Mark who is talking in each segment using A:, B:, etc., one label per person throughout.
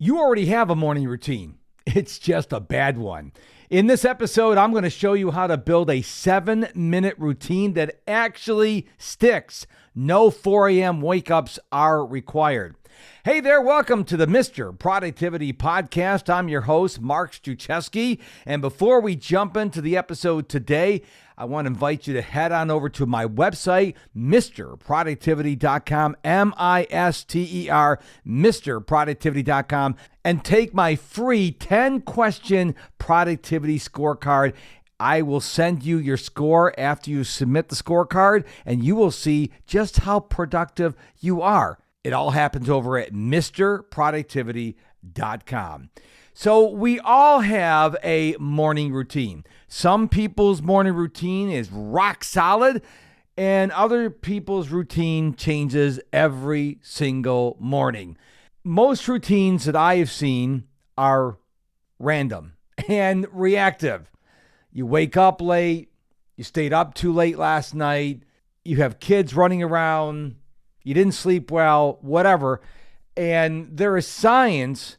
A: You already have a morning routine. It's just a bad one. In this episode, I'm going to show you how to build a 7-minute routine that actually sticks. No 4 a.m. wake-ups are required. Hey there, welcome to the Mr. Productivity Podcast. I'm your host, Mark Struczewski. And before we jump into the episode today, I want to invite you to head on over to my website, MrProductivity.com, M-I-S-T-E-R, MrProductivity.com, and take my free 10-question productivity scorecard. I will send you your score after you submit the scorecard, and you will see just how productive you are. It all happens over at MrProductivity.com. So we all have a morning routine. Some people's morning routine is rock solid, and other people's routine changes every single morning. Most routines that I have seen are random and reactive. You wake up late, you stayed up too late last night, you have kids running around, you didn't sleep well, whatever. And there is science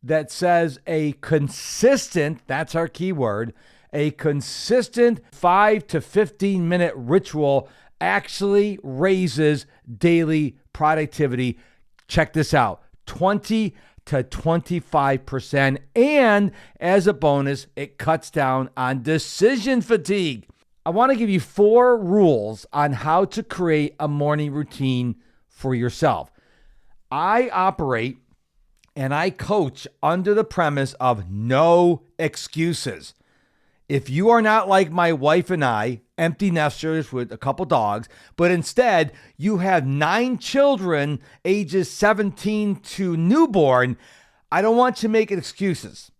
A: that says a consistent, that's our key word, a consistent 5 to 15 minute ritual actually raises daily productivity. Check this out, 20 to 25%. And as a bonus, it cuts down on decision fatigue. I want to give you 4 rules on how to create a morning routine for yourself. I operate and I coach under the premise of no excuses. If you are not like my wife and I, empty nesters with a couple dogs, but instead you have 9 children ages 17 to newborn, I don't want you making excuses.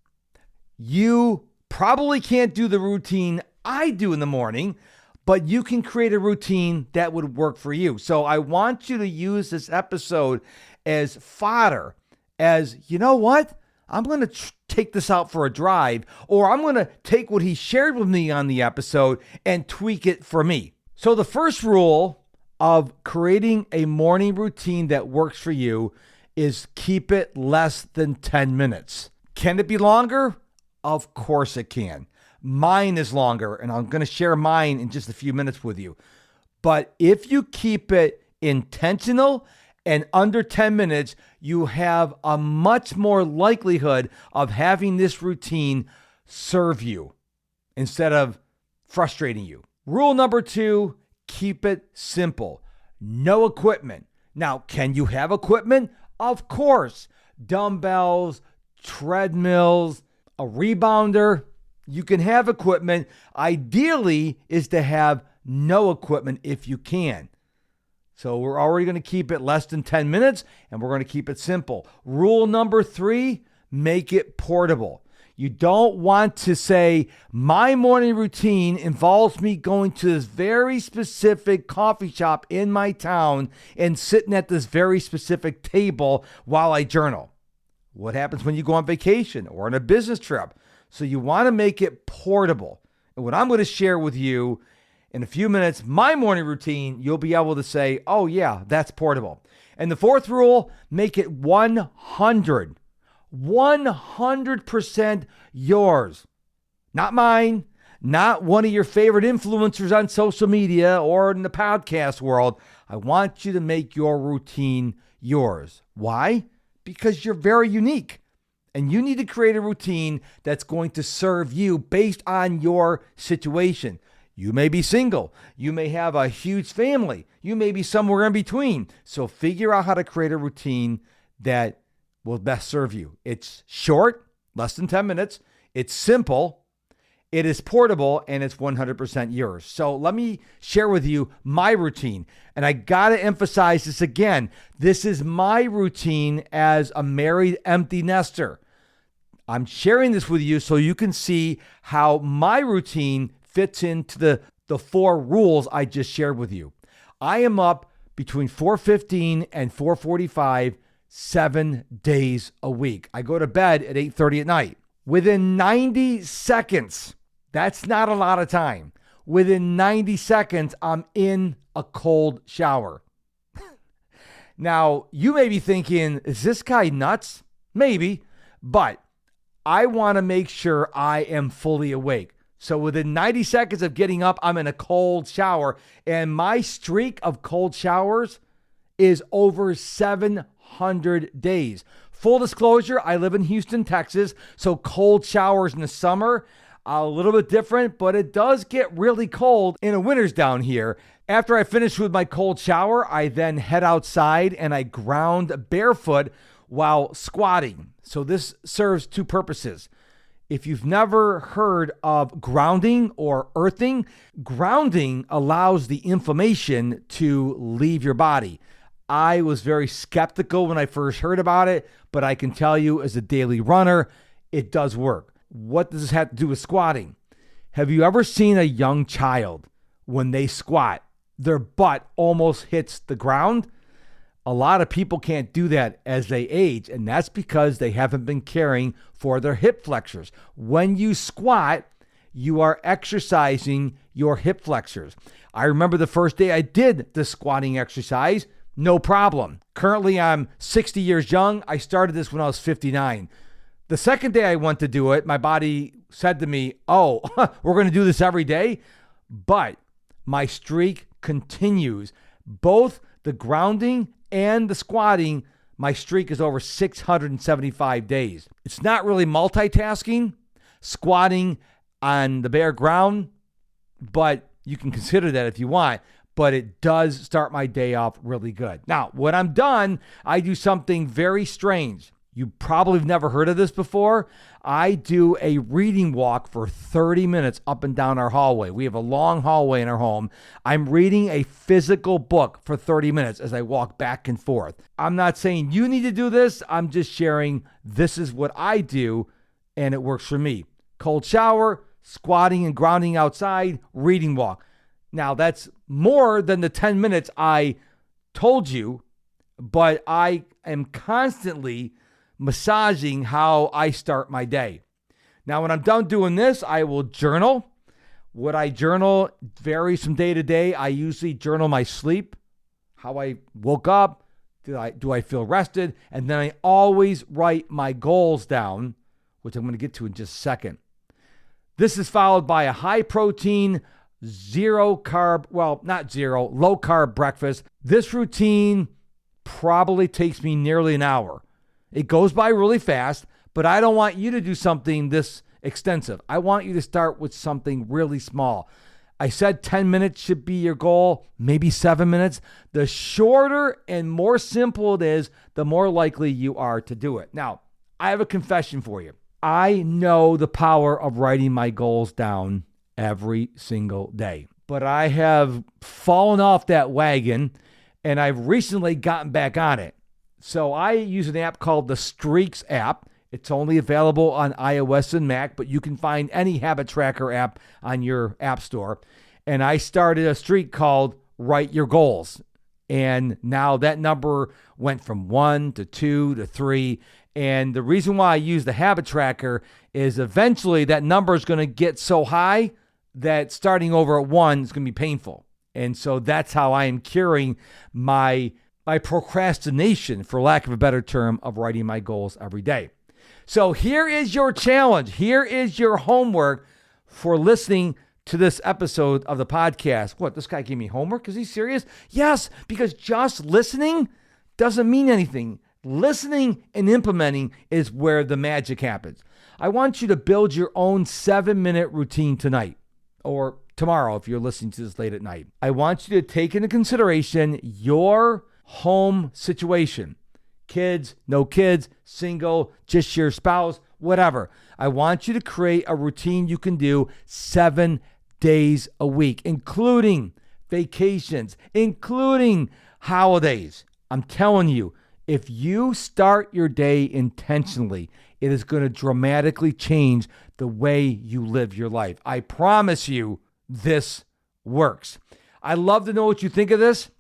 A: You probably can't do the routine I do in the morning, but you can create a routine that would work for you. So I want you to use this episode as fodder, as, you know what? I'm going to take this out for a drive, or I'm going to take what he shared with me on the episode and tweak it for me. So the first rule of creating a morning routine that works for you is keep it less than 10 minutes. Can it be longer? Of course it can. Mine is longer, and I'm going to share mine in just a few minutes with you. But if you keep it intentional and under 10 minutes, you have a much more likelihood of having this routine serve you instead of frustrating you. Rule number 2, keep it simple. No equipment. Now, can you have equipment? Of course. Dumbbells, treadmills, a rebounder. You can have equipment. Ideally is to have no equipment if you can. So we're already going to keep it less than 10 minutes, and we're going to keep it simple. Rule number 3, make it portable. You don't want to say, my morning routine involves me going to this very specific coffee shop in my town and sitting at this very specific table while I journal. What happens when you go on vacation or on a business trip? So you want to make it portable. And what I'm going to share with you in a few minutes, my morning routine, you'll be able to say, oh yeah, that's portable. And the 4th rule, make it 100% yours. Not mine, not one of your favorite influencers on social media or in the podcast world. I want you to make your routine yours. Why? Because you're very unique. And you need to create a routine that's going to serve you based on your situation. You may be single. You may have a huge family. You may be somewhere in between. So figure out how to create a routine that will best serve you. It's short, less than 10 minutes. It's simple. It is portable, and it's 100% yours. So let me share with you my routine. And I got to emphasize this again. This is my routine as a married empty nester. I'm sharing this with you so you can see how my routine fits into the 4 rules I just shared with you. I am up between 4:15 and 4:45, 7 days a week. I go to bed at 8:30 at night. Within 90 seconds, that's not a lot of time. Within 90 seconds, I'm in a cold shower. Now, you may be thinking, is this guy nuts? Maybe, but I want to make sure I am fully awake. So within 90 seconds of getting up, I'm in a cold shower, and my streak of cold showers is over 700 days. Full disclosure, I live in Houston, Texas, so cold showers in the summer are a little bit different, but it does get really cold in the winters down here. After I finish with my cold shower, I then head outside and I ground barefoot while squatting. So this serves two purposes. If you've never heard of grounding or earthing, grounding allows the inflammation to leave your body. I was very skeptical when I first heard about it, but I can tell you as a daily runner, it does work. What does this have to do with squatting? Have you ever seen a young child, when they squat, their butt almost hits the ground? A lot of people can't do that as they age, and that's because they haven't been caring for their hip flexors. When you squat, you are exercising your hip flexors. I remember the first day I did the squatting exercise, no problem. Currently, I'm 60 years young. I started this when I was 59. The second day I went to do it, my body said to me, oh, we're going to do this every day. But my streak continues. Both the grounding and the squatting, my streak is over 675 days. It's not really multitasking, squatting on the bare ground, but you can consider that if you want. But it does start my day off really good. Now, when I'm done, I do something very strange. You probably have never heard of this before. I do a reading walk for 30 minutes up and down our hallway. We have a long hallway in our home. I'm reading a physical book for 30 minutes as I walk back and forth. I'm not saying you need to do this. I'm just sharing this is what I do, and it works for me. Cold shower, squatting and grounding outside, reading walk. Now, that's more than the 10 minutes I told you, but I am constantly massaging how I start my day. Now, when I'm done doing this, I will journal. What I journal varies from day to day. I usually journal my sleep, how I woke up, do I feel rested, and then I always write my goals down, which I'm going to get to in just a second. This is followed by a high protein, low carb breakfast. This routine probably takes me nearly an hour. It goes by really fast, but I don't want you to do something this extensive. I want you to start with something really small. I said 10 minutes should be your goal, maybe 7 minutes. The shorter and more simple it is, the more likely you are to do it. Now, I have a confession for you. I know the power of writing my goals down every single day, but I have fallen off that wagon and I've recently gotten back on it. So I use an app called the Streaks app. It's only available on iOS and Mac, but you can find any habit tracker app on your app store. And I started a streak called Write Your Goals. And now that number went from 1 to 2 to 3. And the reason why I use the habit tracker is eventually that number is going to get so high that starting over at 1 is going to be painful. And so that's how I am curing my procrastination, for lack of a better term, of writing my goals every day. So here is your challenge. Here is your homework for listening to this episode of the podcast. What, this guy gave me homework? Is he serious? Yes, because just listening doesn't mean anything. Listening and implementing is where the magic happens. I want you to build your own 7-minute routine tonight or tomorrow if you're listening to this late at night. I want you to take into consideration your home situation. Kids, no kids, single, just your spouse, whatever. I want you to create a routine you can do 7 days a week, including vacations, including holidays. I'm telling you, if you start your day intentionally, it is going to dramatically change the way you live your life. I promise you this works. I'd love to know what you think of this.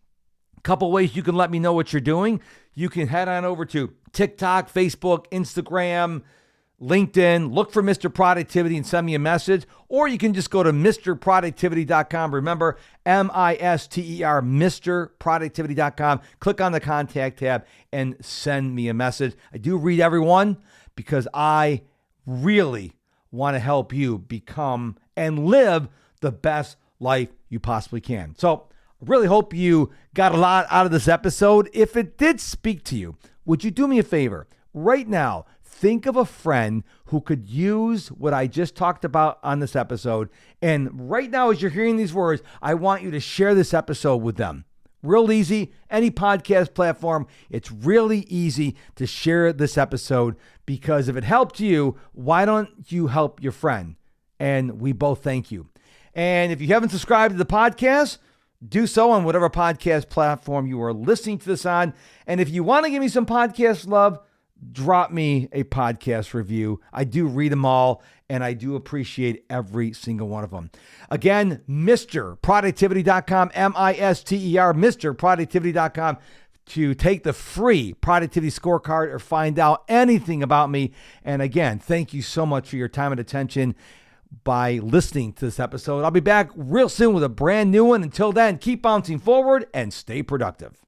A: Couple ways you can let me know what you're doing. You can head on over to TikTok, Facebook, Instagram, LinkedIn, look for Mr. Productivity and send me a message, or you can just go to mrproductivity.com. Remember, MISTER, mrproductivity.com. Click on the contact tab and send me a message. I do read everyone because I really want to help you become and live the best life you possibly can. So I really hope you got a lot out of this episode. If it did speak to you, would you do me a favor? Right now, think of a friend who could use what I just talked about on this episode. And right now, as you're hearing these words, I want you to share this episode with them. Real easy, any podcast platform. It's really easy to share this episode because if it helped you, why don't you help your friend? And we both thank you. And if you haven't subscribed to the podcast, do so on whatever podcast platform you are listening to this on. And if you want to give me some podcast love, drop me a podcast review. I do read them all, and I do appreciate every single one of them. Again, mrproductivity.com, MISTER, mrproductivity.com, to take the free productivity scorecard or find out anything about me. And again, thank you so much for your time and attention by listening to this episode. I'll be back real soon with a brand new one. Until then, keep bouncing forward and stay productive.